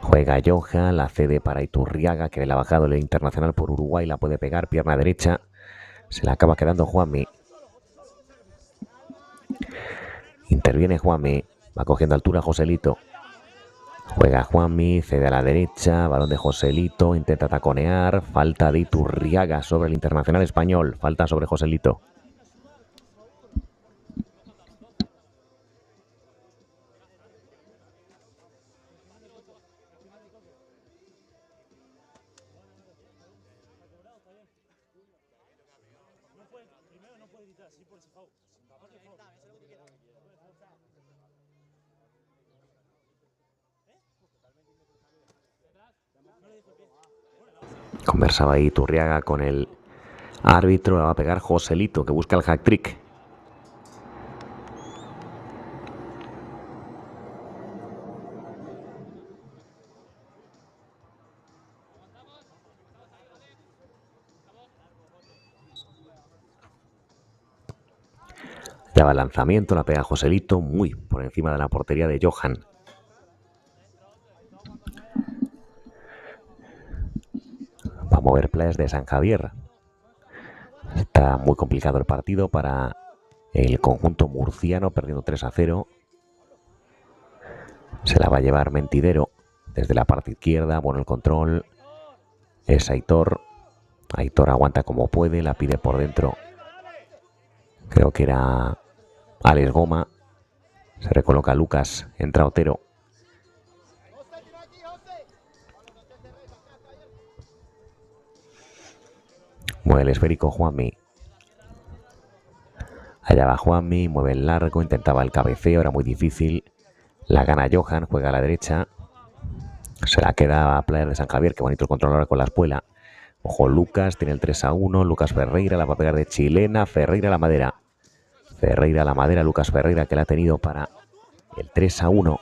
Juega Johan, la cede para Iturriaga, que le ha bajado el internacional por Uruguay, la puede pegar, pierna derecha. Se la acaba quedando Juanmi. Interviene Juanmi, va cogiendo altura Joselito. Juega Juanmi, cede a la derecha, balón de Joselito, intenta taconear. Falta de Iturriaga sobre el internacional español, falta sobre Joselito. Conversaba ahí Iturriaga con el árbitro, la va a pegar Joselito, que busca el hat-trick. Ya va el lanzamiento, la pega Joselito, muy por encima de la portería de Johan. Va a mover playas de San Javier. Está muy complicado el partido para el conjunto murciano, perdiendo 3-0. Se la va a llevar Mentidero desde la parte izquierda. Bueno, el control es Aitor. Aitor aguanta como puede, la pide por dentro. Creo que era Alex Goma. Se recoloca Lucas, entra Otero. Mueve el esférico Juanmi. Allá va Juanmi, mueve el largo, intentaba el cabeceo, era muy difícil. La gana Johan, juega a la derecha. Se la queda a Playa de San Javier, qué bonito el control ahora con la espuela. Ojo, Lucas, tiene el 3-1. Lucas Ferreira, la va a pegar de chilena. Ferreira a la madera. Ferreira a la madera, Lucas Ferreira, que la ha tenido para el 3-1.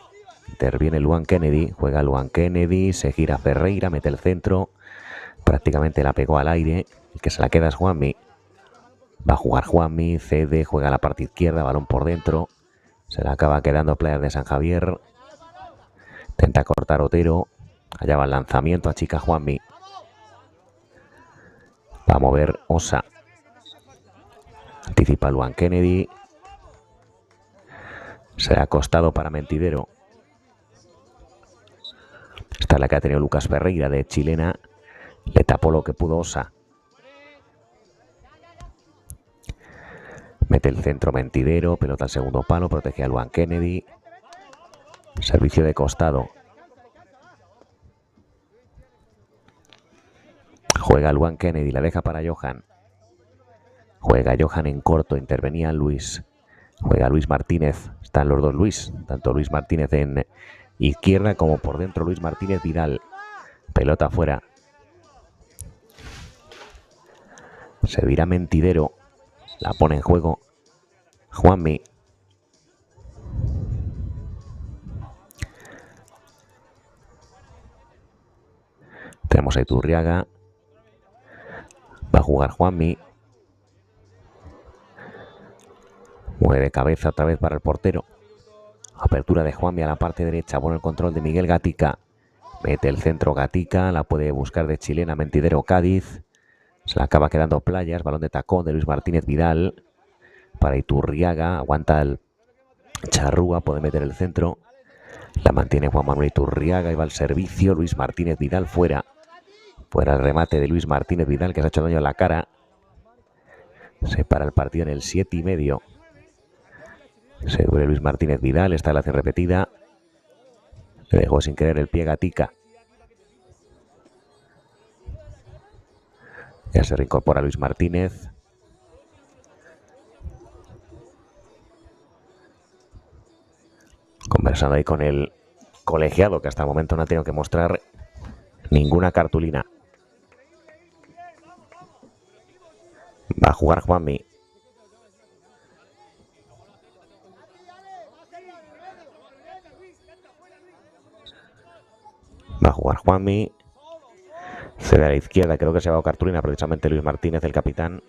Interviene Luan Kennedy, juega Luan Kennedy, se gira Ferreira, mete el centro. Prácticamente la pegó al aire. El que se la queda es Juanmi. Va a jugar Juanmi, cede, juega a la parte izquierda, balón por dentro. Se la acaba quedando Playas de San Javier. Intenta cortar Otero. Allá va el lanzamiento, achica Juanmi. Va a mover Osa. Anticipa Luan Kennedy. Se ha costado para Mentidero. Esta es la que ha tenido Lucas Ferreira de chilena. Le tapó lo que pudo Osa. Mete el centro Mentidero, pelota al segundo palo, protege a Luan Kennedy. Servicio de costado. Juega Luan Kennedy, la deja para Johan. Juega Johan en corto, intervenía Luis. Juega Luis Martínez. Están los dos Luis. Tanto Luis Martínez en izquierda como por dentro Luis Martínez Vidal. Pelota fuera. Servirá Mentidero. La pone en juego Juanmi. Tenemos a Iturriaga. Va a jugar Juanmi. Mueve de cabeza otra vez para el portero. Apertura de Juanmi a la parte derecha. Pone el control de Miguel Gatica. Mete el centro Gatica. La puede buscar de chilena Mentidero Cádiz. Se la acaba quedando Playas. Balón de tacón de Luis Martínez Vidal. Para Iturriaga. Aguanta el Charrúa. Puede meter el centro. La mantiene Juan Manuel Iturriaga. Y va al servicio. Luis Martínez Vidal fuera. Fuera el remate de Luis Martínez Vidal, que se ha hecho daño en la cara. Se para el partido en el 7,5. Se duele Luis Martínez Vidal. Está la acción repetida. Le dejó sin querer el pie Gatica. Ya se reincorpora Luis Martínez. Conversando ahí con el colegiado, que hasta el momento no ha tenido que mostrar ninguna cartulina. Va a jugar Juanmi. Va a jugar Juanmi. Cede a la izquierda, creo que se ha dado cartulina precisamente Luis Martínez, el capitán.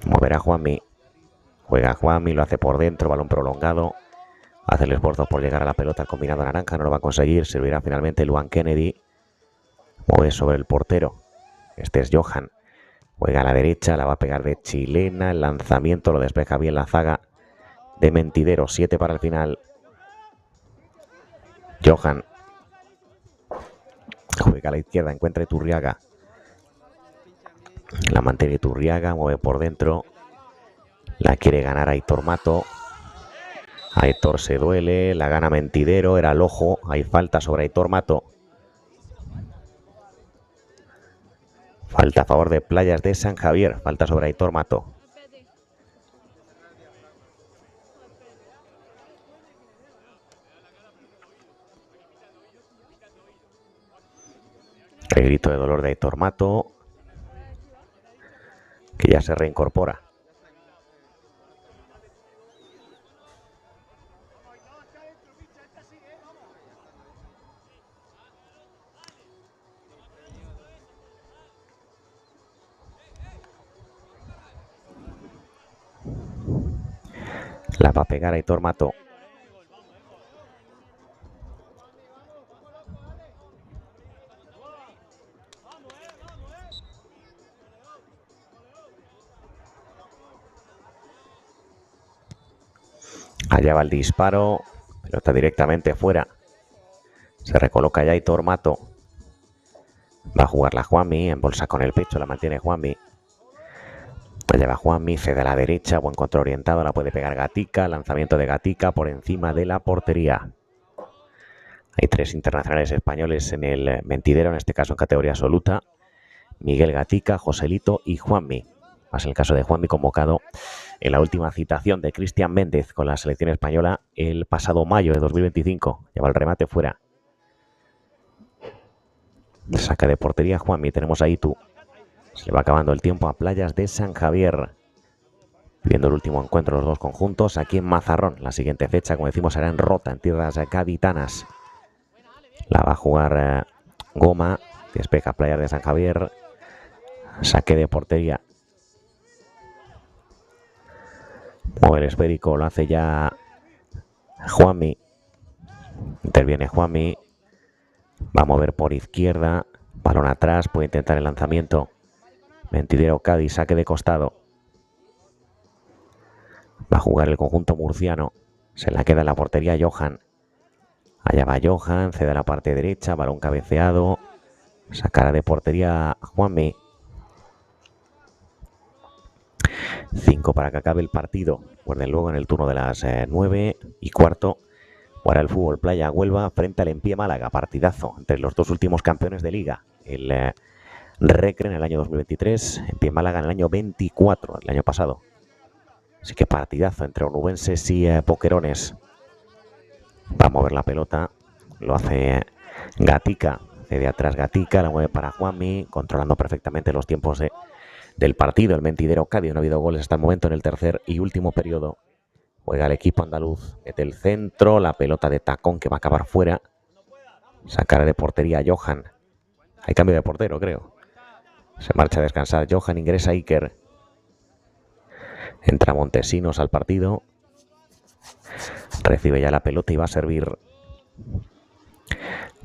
Moverá Juanmi. Juega Juanmi, lo hace por dentro, balón prolongado. Hace el esfuerzo por llegar a la pelota, el combinado naranja, no lo va a conseguir. Servirá finalmente Luan Kennedy. Mueve sobre el portero. Este es Johan. Juega a la derecha, la va a pegar de chilena. El lanzamiento lo despeja bien la zaga de Mentidero. 7 para el final. Johan. Juega a la izquierda, encuentra Iturriaga. La mantiene Iturriaga, mueve por dentro. La quiere ganar Aitor Mato. Aitor se duele, la gana Mentidero, era el ojo. Hay falta sobre Aitor Mato. Falta a favor de Playas de San Javier. Falta sobre Aitor Mato. El grito de dolor de Aitor Mato, que ya se reincorpora. La va a pegar Aitor Mato. Allá va el disparo. Pelota directamente fuera. Se recoloca ya Aitor Mato. Va a jugar la Juanmi. En bolsa con el pecho. La mantiene Juanmi. Allá va Juanmi. Cede a la derecha. Buen control orientado. La puede pegar Gatica. Lanzamiento de Gatica por encima de la portería. Hay 3 internacionales españoles en el Mentidero. En este caso en categoría absoluta. Miguel Gatica, Joselito y Juanmi. Más el caso de Juanmi, convocado en la última citación de Cristian Méndez con la selección española el pasado mayo de 2025. Lleva el remate fuera. Saca de portería Juanmi. Tenemos a Itu. Se le va acabando el tiempo a Playas de San Javier. Viendo el último encuentro los dos conjuntos aquí en Mazarrón. La siguiente fecha, como decimos, será en Rota, en tierras gaditanas. La va a jugar Goma. Despeja Playas de San Javier. Saque de portería. Mueve el esférico, lo hace ya Juanmi. Interviene Juanmi. Va a mover por izquierda. Balón atrás, puede intentar el lanzamiento. Mentidero Cádiz, saque de costado. Va a jugar el conjunto murciano. Se la queda en la portería Johan. Allá va Johan, cede a la parte derecha, balón cabeceado. Sacará de portería Juanmi. 5 para que acabe el partido. Recuerden, luego en el turno de las 9:15 jugará el Fútbol Playa Huelva frente al Empie Málaga. Partidazo entre los dos últimos campeones de liga, el Recre en el año 2023, en Pie Málaga en el año 24, el año pasado. Así que partidazo entre onubenses y pokerones. Va a mover la pelota, lo hace Gatica, de atrás Gatica, la mueve para Juanmi, controlando perfectamente los tiempos del partido. El mentidero Cádiz, no ha habido goles hasta el momento en el tercer y último periodo. Juega el equipo andaluz, mete el centro, la pelota de tacón que va a acabar fuera. Sacar de portería a Johan. Hay cambio de portero, creo. Se marcha a descansar Johan, ingresa Iker. Entra Montesinos al partido. Recibe ya la pelota y va a servir.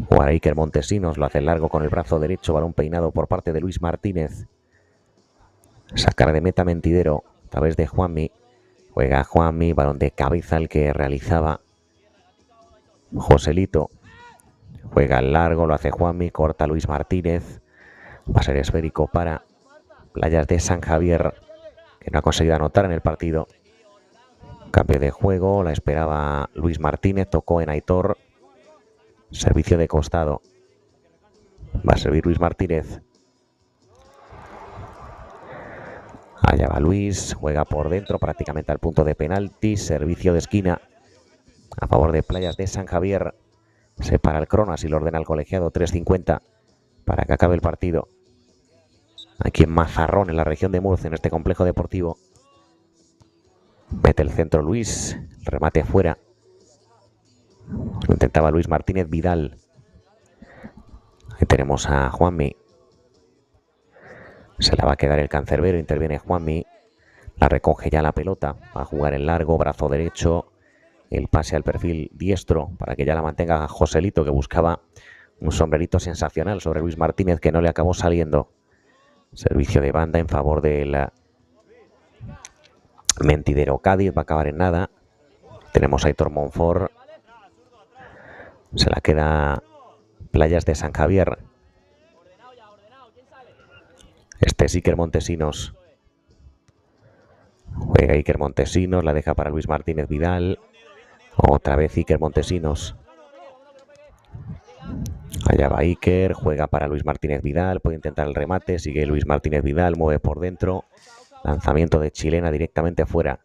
Jugará Iker Montesinos, lo hace largo con el brazo derecho, balón peinado por parte de Luis Martínez. Sacar de meta Mentidero a través de Juanmi. Juega Juanmi, balón de cabeza el que realizaba Joselito. Juega al largo, lo hace Juanmi, corta Luis Martínez. Va a ser esférico para Playas de San Javier, que no ha conseguido anotar en el partido. Cambio de juego, la esperaba Luis Martínez, tocó en Aitor. Servicio de costado. Va a servir Luis Martínez. Allá va Luis, juega por dentro, prácticamente al punto de penalti. Servicio de esquina a favor de Playas de San Javier. Se para el crono, así lo ordena el colegiado. 3:50 para que acabe el partido. Aquí en Mazarrón, en la región de Murcia, en este complejo deportivo. Mete el centro Luis, el remate fuera. Lo intentaba Luis Martínez Vidal. Ahí tenemos a Juanmi. Se la va a quedar el cancerbero, interviene Juanmi. La recoge ya la pelota. Va a jugar en largo, brazo derecho. El pase al perfil diestro para que ya la mantenga Joselito, que buscaba un sombrerito sensacional sobre Luis Martínez, que no le acabó saliendo. Servicio de banda en favor del mentidero Cádiz. Va a acabar en nada. Tenemos a Aitor Monfort. Se la queda Playas de San Javier. Este es Iker Montesinos. Juega Iker Montesinos, la deja para Luis Martínez Vidal. Otra vez Iker Montesinos. Allá va Iker, juega para Luis Martínez Vidal, puede intentar el remate, sigue Luis Martínez Vidal, mueve por dentro. Lanzamiento de chilena directamente fuera.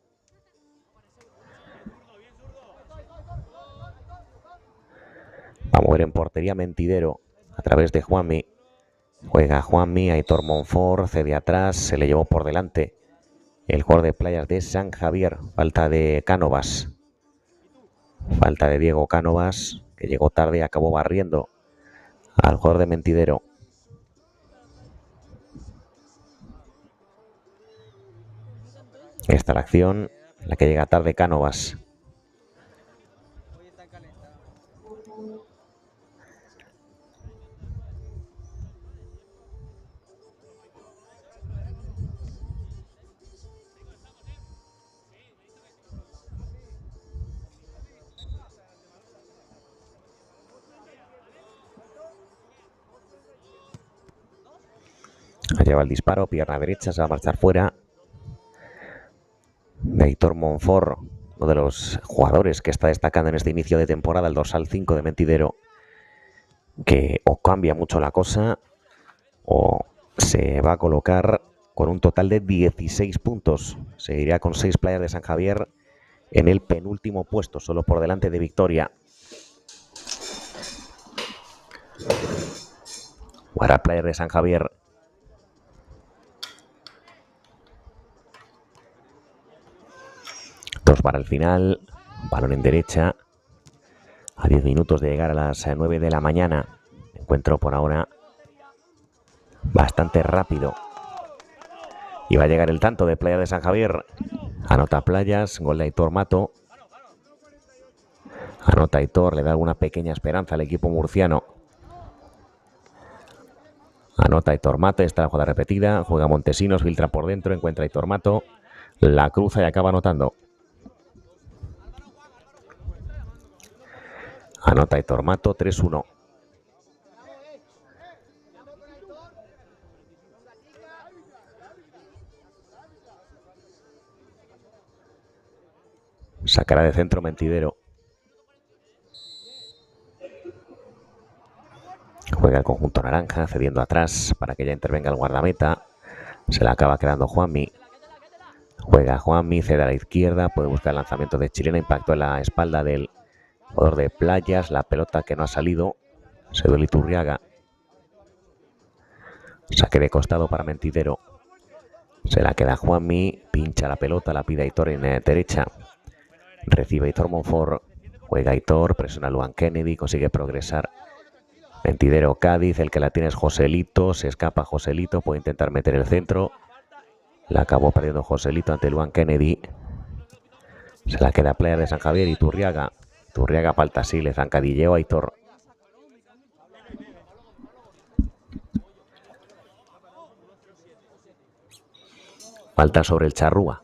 Va a mover en portería Mentidero a través de Juanmi. Juega Juanmi, Aitor Monfort, cede atrás, se le llevó por delante el jugador de Playas de San Javier. Falta de Cánovas. Falta de Diego Cánovas, que llegó tarde y acabó barriendo al jugador de Mentidero. Esta es la acción, la que llega tarde Cánovas. Allá va el disparo, pierna derecha, se va a marchar fuera. De Aitor Monfort, uno de los jugadores que está destacando en este inicio de temporada, el dorsal 5 de Mentidero, que o cambia mucho la cosa o se va a colocar con un total de 16 puntos. Seguirá con 6 Playas de San Javier en el penúltimo puesto, solo por delante de Victoria. Para Playas de San Javier. Dos para el final. Balón en derecha. A 10 minutos de llegar a las 9 de la mañana. Encuentro por ahora bastante rápido. Y va a llegar el tanto de Playas de San Javier. Anota Playas, gol de Aitor Mato. Anota Aitor, le da alguna pequeña esperanza al equipo murciano. Anota Aitor Mato, está la jugada repetida. Juega Montesinos, filtra por dentro, encuentra Aitor Mato. La cruza y acaba anotando. Anota Aitor Mato, 3-1. Sacará de centro Mentidero. Juega el conjunto naranja, cediendo atrás para que ya intervenga el guardameta. Se la acaba quedando Juanmi. Juega Juanmi, cede a la izquierda, puede buscar el lanzamiento de Chilena, impacto en la espalda del jugador de Playas, la pelota que no ha salido, se duele Iturriaga. Saque de costado para Mentidero. Se la queda Juanmi, pincha la pelota, la pide Aitor en derecha. Recibe Aitor Monfort, juega Aitor, presiona a Luan Kennedy, consigue progresar. Mentidero Cádiz, el que la tiene es Joselito, se escapa Joselito, puede intentar meter el centro. La acabó perdiendo Joselito ante Luan Kennedy. Se la queda Player de San Javier, Iturriaga. Iturriaga falta así, le zancadilleo a Aitor. Falta sobre el Charrúa.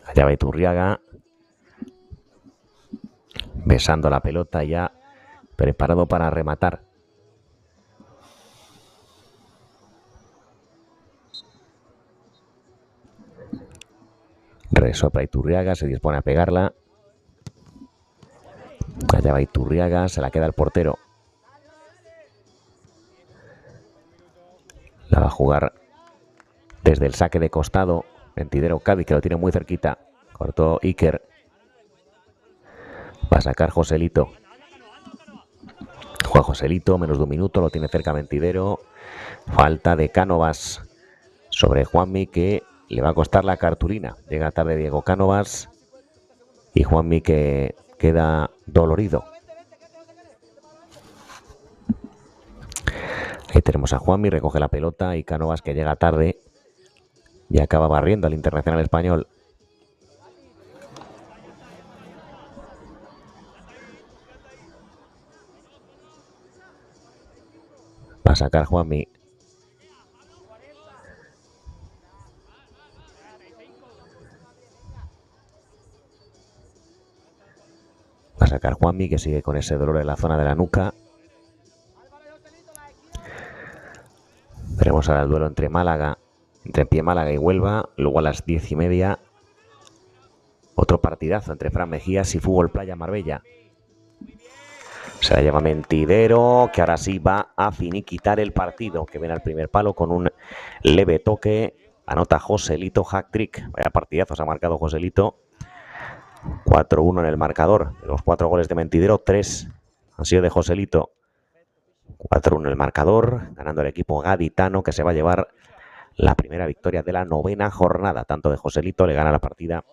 Allá va Iturriaga. Besando la pelota ya, preparado para rematar. Resopla Iturriaga, se dispone a pegarla. Allá va Iturriaga, se la queda el portero. La va a jugar desde el saque de costado. Mentidero Cádiz, que lo tiene muy cerquita. Cortó Iker. Va a sacar Joselito. Juega Joselito, menos de un minuto, lo tiene cerca Mentidero. Falta de Cánovas sobre Juanmi, que le va a costar la cartulina. Llega tarde Diego Cánovas y Juanmi que queda dolorido. Ahí tenemos a Juanmi, recoge la pelota y Cánovas que llega tarde y acaba barriendo al internacional español. Va a sacar Juanmi. Va a sacar Juanmi, que sigue con ese dolor en la zona de la nuca. Veremos ahora el duelo entre Pie Málaga y Huelva. Luego a las 10:30, otro partidazo entre Fran Mejías y Fútbol Playa Marbella. Se la lleva Mentidero, que ahora sí va a finiquitar el partido, que viene al primer palo con un leve toque. Anota Joselito, hat-trick. Vaya partidazo se ha marcado Joselito. 4-1 en el marcador. De los 4 goles de Mentidero, 3 han sido de Joselito. 4-1 en el marcador, ganando el equipo gaditano, que se va a llevar la primera victoria de la 9ª jornada. Tanto de Joselito, le gana la partida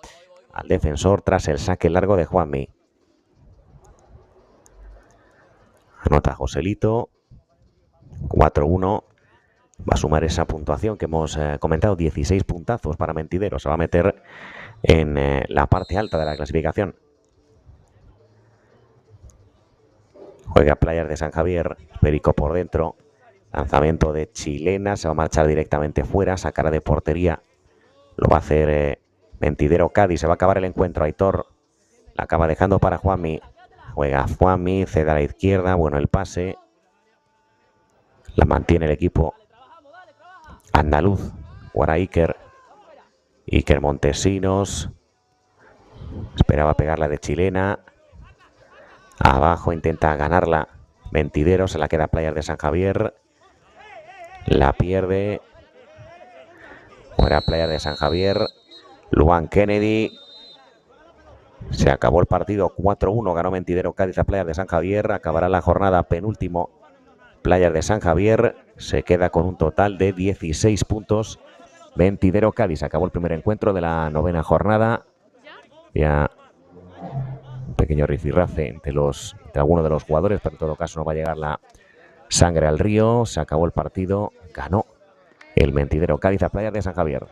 al defensor tras el saque largo de Juanmi. Anota Joselito, 4-1. Va a sumar esa puntuación que hemos comentado, 16 puntazos para Mentidero. Se va a meter en la parte alta de la clasificación. Juega Playas de San Javier, Perico por dentro. Lanzamiento de Chilena, se va a marchar directamente fuera, sacará de portería. Lo va a hacer Mentidero Cádiz, se va a acabar el encuentro. Aitor la acaba dejando para Juanmi. Juega Juanmi, cede a la izquierda, bueno el pase. La mantiene el equipo andaluz. Ahora Iker Montesinos. Esperaba pegarla de Chilena. Abajo intenta ganarla Mentidero, se la queda Playas de San Javier. La pierde. Fuera Playas de San Javier. Luan Kennedy. Se acabó el partido, 4-1, ganó Mentidero Cádiz a Playas de San Javier. Acabará la jornada penúltimo. Playas de San Javier se queda con un total de 16 puntos. Mentidero Cádiz acabó el primer encuentro de la 9ª jornada. Ya un pequeño rifirrafe entre algunos de los jugadores, pero en todo caso no va a llegar la sangre al río. Se acabó el partido, ganó el Mentidero Cádiz a Playas de San Javier.